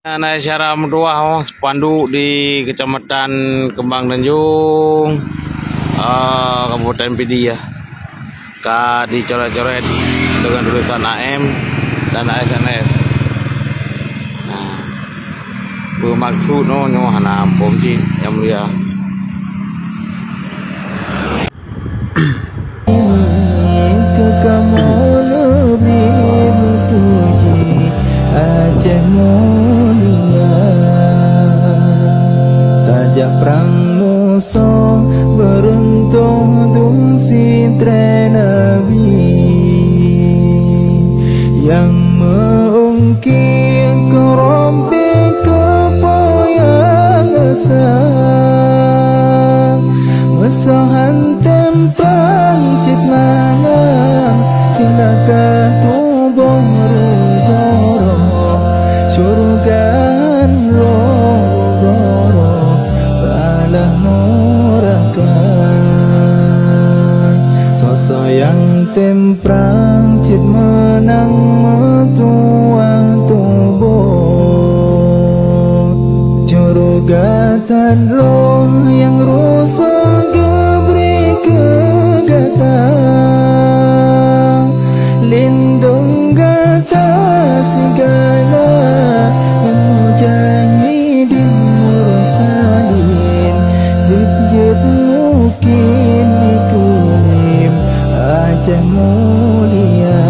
Naik Syara Meduah, spanduk di Kecamatan Kembang Tanjung, Kabupaten Pidi ya. Dicoret-coret dengan tulisan AM dan ASNS. Nah, bermaksud nyo hana bom jin yang mulia. Kamu lebih bersuci Aceh mulia, tajak perang musuh beruntung dungsi Nabi yang mengungkit kerompi kepoyang asal mesahan tempat cit mana cilaka tubuh surgan roro balah murakan sosok yang temprang cit menang metua tubuh curugatan roh yang rusak gebri kegatan lindung gata segala yang mujahidin mursalin jeb-jeb mungkin ikulim Aceh mulia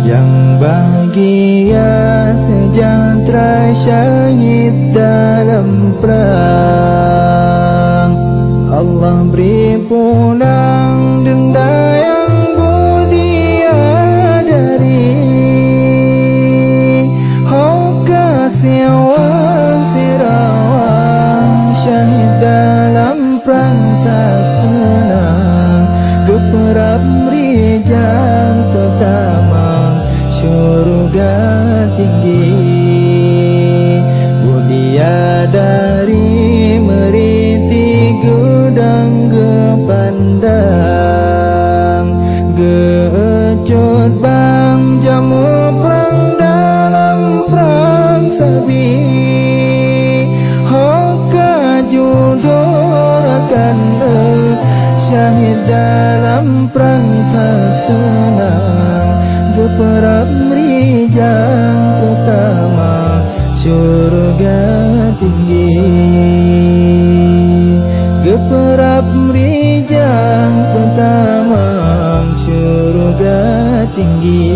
yang bahagia sejahtera syahid dalam perang Allah beri pulang denda yang mulia dari Hoka Siawang Sirawang syahid dalam perang tak senang geperap rijal pertama syurga tinggi mulia dari meriti gudang gepandang gecut bang jamu perang dalam perang sabi hoka judorakan syahid dalam perang tak senang geperap rijal pertama surga tinggi geperap rijal pertama surga tinggi.